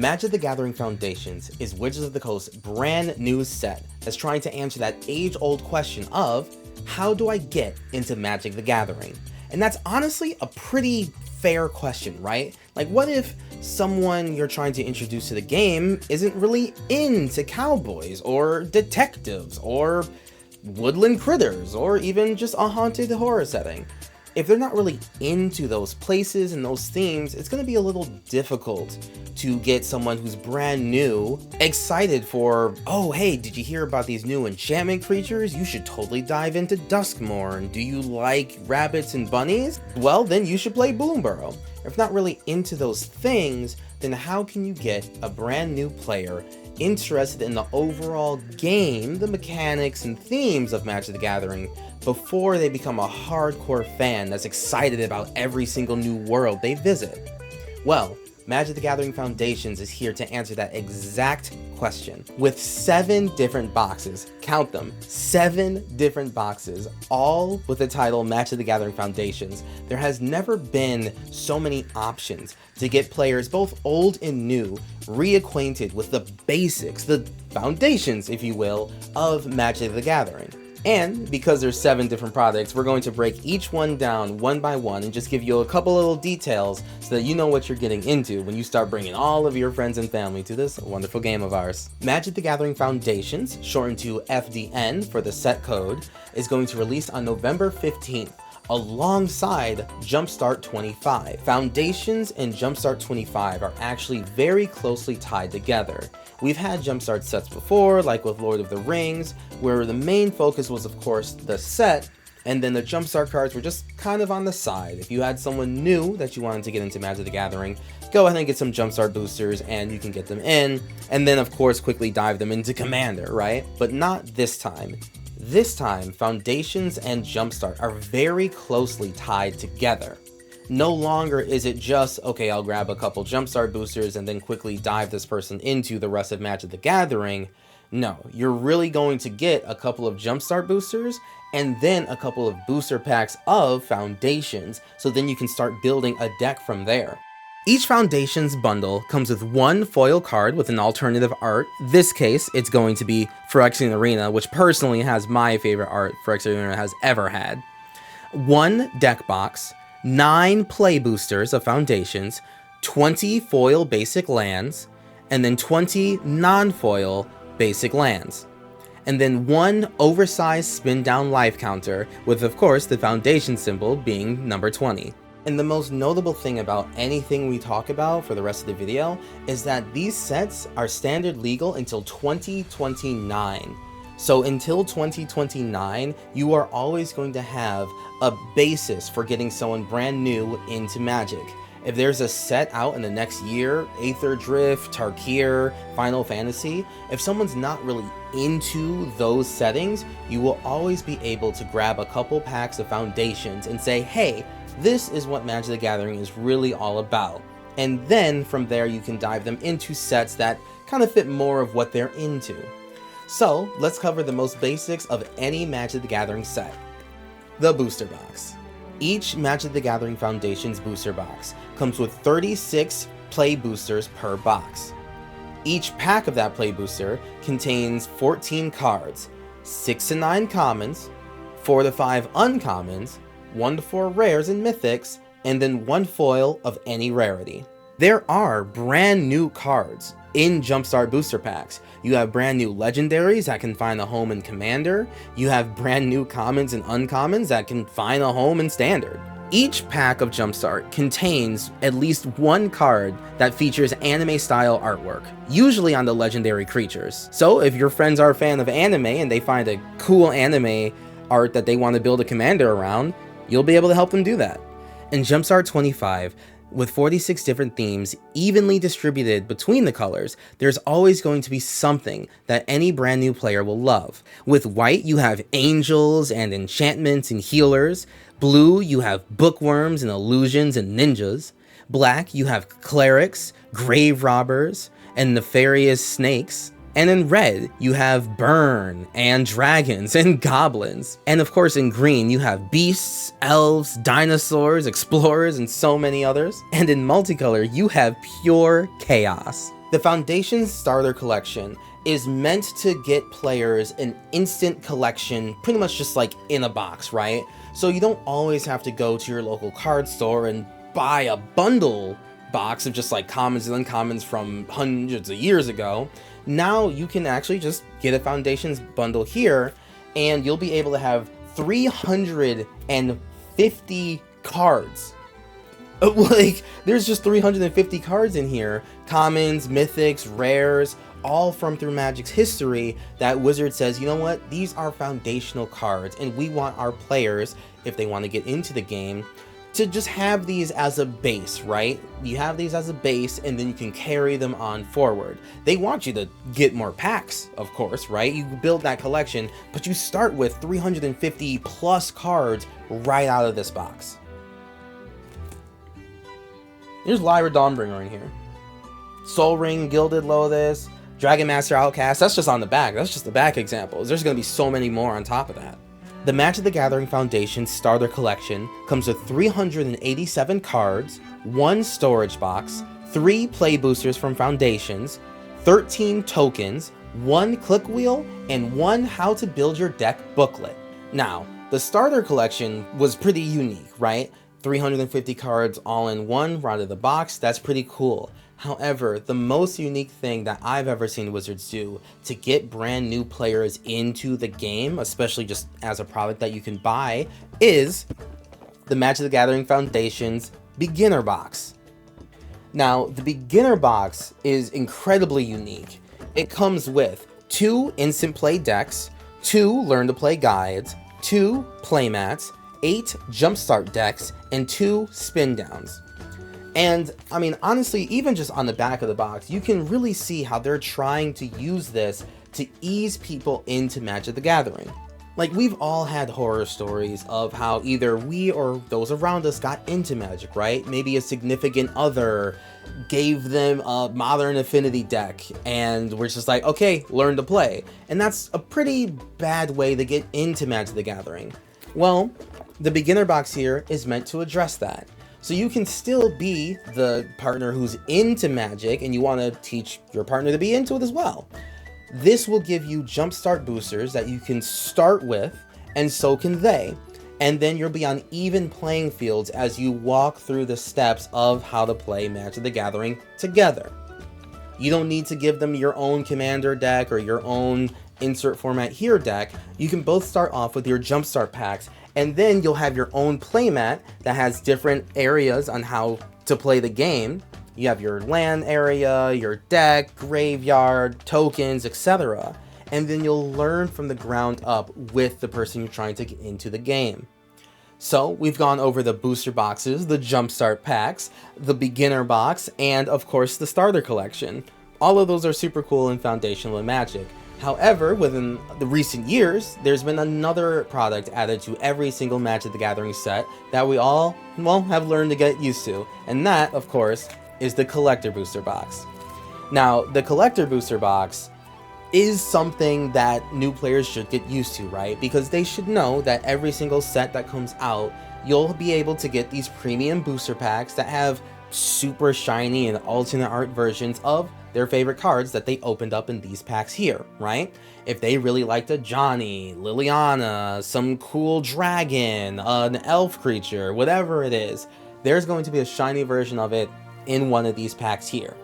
Magic the Gathering Foundations is Wizards of the Coast's brand new set that's trying to answer that age-old question of, how do I get into Magic the Gathering? And that's honestly a pretty fair question, right? Like, what if someone you're trying to introduce to the game isn't really into cowboys or detectives or woodland critters or even just a haunted horror setting? If they're not really into those places and those themes, it's going to be a little difficult to get someone who's brand new excited for, oh hey, did you hear about these new enchantment creatures? You should totally dive into Duskmourn. Do you like rabbits and bunnies? Well, then you should play Bloomburrow. If not really into those things, then how can you get a brand new player interested in the overall game, the mechanics and themes of Magic the Gathering, before they become a hardcore fan that's excited about every single new world they visit? Well, Magic the Gathering Foundations is here to answer that exact question. With 7 different boxes, count them, 7 different boxes, all with the title Magic the Gathering Foundations, there has never been so many options to get players, both old and new, reacquainted with the basics, the foundations, if you will, of Magic the Gathering. And because there's 7 different products, we're going to break each one down one by one and just give you a couple little details so that you know what you're getting into when you start bringing all of your friends and family to this wonderful game of ours. Magic the Gathering Foundations, shortened to FDN for the set code, is going to release on November 15th. Alongside Jumpstart 25. Foundations and Jumpstart 25 are actually very closely tied together. We've had Jumpstart sets before, like with Lord of the Rings, where the main focus was of course the set, and then the Jumpstart cards were just kind of on the side. If you had someone new that you wanted to get into Magic the Gathering, go ahead and get some Jumpstart boosters and you can get them in, and then of course quickly dive them into Commander, right? But not this time. This time, Foundations and Jumpstart are very closely tied together. No longer is it just, okay, I'll grab a couple Jumpstart boosters and then quickly dive this person into the rest of Magic the Gathering. No, you're really going to get a couple of Jumpstart boosters and then a couple of booster packs of Foundations, so then you can start building a deck from there. Each Foundations bundle comes with 1 foil card with an alternative art. This case, it's going to be Phyrexian Arena, which personally has my favorite art Phyrexian Arena has ever had. 1 deck box, 9 play boosters of Foundations, 20 foil basic lands, and then 20 non-foil basic lands. And then 1 oversized spin down life counter, with of course the Foundation symbol being number 20. And the most notable thing about anything we talk about for the rest of the video is that these sets are standard legal until 2029. So until 2029, you are always going to have a basis for getting someone brand new into Magic. If there's a set out in the next year, Aether Drift, Tarkir, Final Fantasy, if someone's not really into those settings, you will always be able to grab a couple packs of Foundations and say, hey, this is what Magic the Gathering is really all about. And then from there you can dive them into sets that kind of fit more of what they're into. So let's cover the most basics of any Magic the Gathering set. The booster box. Each Magic the Gathering Foundations booster box comes with 36 play boosters per box. Each pack of that play booster contains 14 cards, 6 to 9 commons, 4 to 5 uncommons, 1 to 4 rares and mythics, and then 1 foil of any rarity. There are brand new cards in Jumpstart booster packs. You have brand new legendaries that can find a home in Commander. You have brand new commons and uncommons that can find a home in Standard. Each pack of Jumpstart contains at least 1 card that features anime style artwork, usually on the legendary creatures. So if your friends are a fan of anime and they find a cool anime art that they want to build a Commander around, you'll be able to help them do that. In Jumpstart 25, with 46 different themes evenly distributed between the colors, there's always going to be something that any brand new player will love. With white, you have angels and enchantments and healers. Blue, you have bookworms and illusions and ninjas. Black, you have clerics, grave robbers, and nefarious snakes. And in red, you have burn and dragons and goblins. And of course in green, you have beasts, elves, dinosaurs, explorers, and so many others. And in multicolor, you have pure chaos. The Foundation's starter collection is meant to get players an instant collection, pretty much just like in a box, right? So you don't always have to go to your local card store and buy a bundle box of just like commons and uncommons from hundreds of years ago. Now you can actually just get a Foundations bundle here, and you'll be able to have 350 cards. Like, there's just 350 cards in here, commons, mythics, rares, all from through Magic's history, that Wizard says, you know what, these are foundational cards, and we want our players, if they want to get into the game, to just have these as a base, right? You have these as a base, and then you can carry them on forward. They want you to get more packs, of course, right? You build that collection, but you start with 350 plus cards right out of this box. There's Lyra Dawnbringer in here. Soul Ring, Gilded Lotus, Dragon Master Outcast. That's just on the back. That's just the back examples. There's going to be so many more on top of that. The Magic the Gathering Foundation Starter Collection comes with 387 cards, 1 storage box, 3 play boosters from Foundations, 13 tokens, 1 click wheel, and 1 How to Build Your Deck booklet. Now, the Starter Collection was pretty unique, right? 350 cards all in one, right out of the box. That's pretty cool. However, the most unique thing that I've ever seen Wizards do to get brand new players into the game, especially just as a product that you can buy, is the Magic the Gathering Foundation's Beginner Box. Now, the Beginner Box is incredibly unique. It comes with 2 instant play decks, 2 learn to play guides, 2 playmats, 8 jumpstart decks, and 2 spin downs. And I mean, honestly, even just on the back of the box, you can really see how they're trying to use this to ease people into Magic the Gathering. Like, we've all had horror stories of how either we or those around us got into Magic, right? Maybe a significant other gave them a Modern Affinity deck, and we're just like, okay, learn to play. And that's a pretty bad way to get into Magic the Gathering. Well, the Beginner Box here is meant to address that. So you can still be the partner who's into Magic and you want to teach your partner to be into it as well. This will give you jumpstart boosters that you can start with, and so can they. And then you'll be on even playing fields as you walk through the steps of how to play Magic the Gathering together. You don't need to give them your own commander deck or your own insert format here deck. You can both start off with your jumpstart packs, and then you'll have your own playmat that has different areas on how to play the game. You have your land area, your deck, graveyard, tokens, etc. And then you'll learn from the ground up with the person you're trying to get into the game. So we've gone over the booster boxes, the jumpstart packs, the beginner box, and of course the starter collection. All of those are super cool and foundational in Magic. However, within the recent years, there's been another product added to every single Magic the Gathering set that we all, well, have learned to get used to. And that, of course, is the Collector Booster Box. Now, the Collector Booster Box is something that new players should get used to, right? Because they should know that every single set that comes out, you'll be able to get these premium booster packs that have super shiny and alternate art versions of their favorite cards that they opened up in these packs here, right? If they really liked a Johnny, Liliana, some cool dragon, an elf creature, whatever it is, there's going to be a shiny version of it in one of these packs here.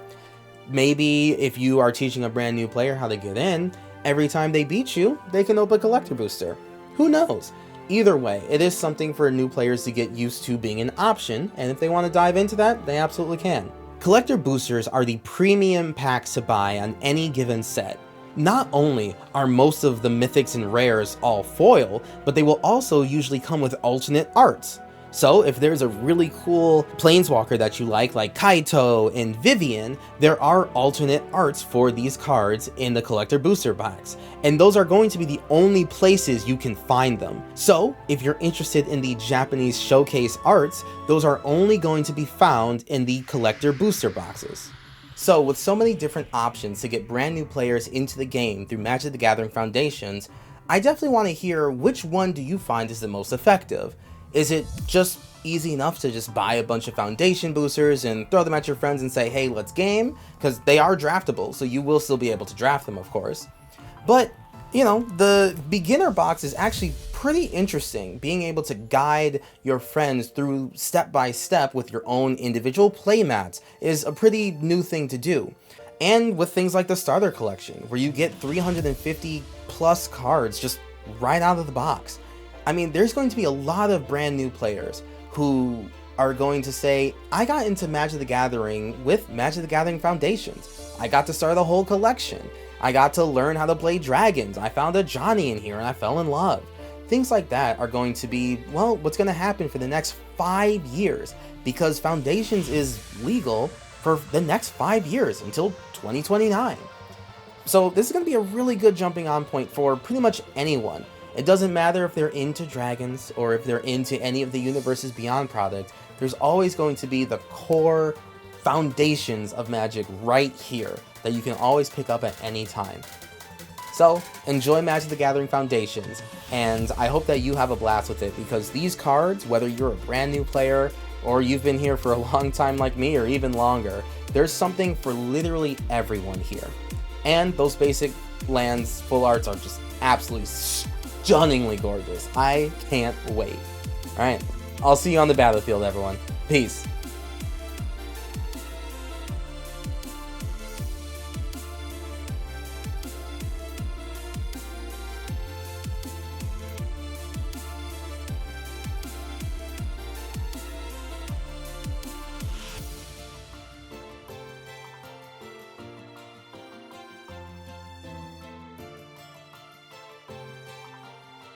Maybe if you are teaching a brand new player how to get in, every time they beat you, they can open a collector booster. Who knows? Either way, it is something for new players to get used to being an option, and if they want to dive into that, they absolutely can. Collector boosters are the premium packs to buy on any given set. Not only are most of the mythics and rares all foil, but they will also usually come with alternate arts. So if there's a really cool planeswalker that you like Kaito and Vivian, there are alternate arts for these cards in the collector booster packs, and those are going to be the only places you can find them. So if you're interested in the Japanese showcase arts, those are only going to be found in the collector booster boxes. So with so many different options to get brand new players into the game through Magic the Gathering Foundations, I definitely want to hear which one do you find is the most effective. Is it just easy enough to just buy a bunch of foundation boosters and throw them at your friends and say, hey, let's game, because they are draftable, so you will still be able to draft them, of course. But, you know, the beginner box is actually pretty interesting. Being able to guide your friends through step by step with your own individual playmats is a pretty new thing to do. And with things like the starter collection, where you get 350 plus cards just right out of the box. I mean, there's going to be a lot of brand new players who are going to say, I got into Magic the Gathering with Magic the Gathering Foundations. I got to start a whole collection. I got to learn how to play dragons. I found a Johnny in here and I fell in love. Things like that are going to be, well, what's going to happen for the next 5 years, because Foundations is legal for the next 5 years until 2029. So this is going to be a really good jumping on point for pretty much anyone. It doesn't matter if they're into dragons or if they're into any of the Universes Beyond product, there's always going to be the core foundations of Magic right here that you can always pick up at any time. So enjoy Magic the Gathering Foundations, and I hope that you have a blast with it, because these cards, whether you're a brand new player or you've been here for a long time like me or even longer, there's something for literally everyone here. And those basic lands full arts are just absolutely stunningly gorgeous. I can't wait. Alright, I'll see you on the battlefield, everyone. Peace.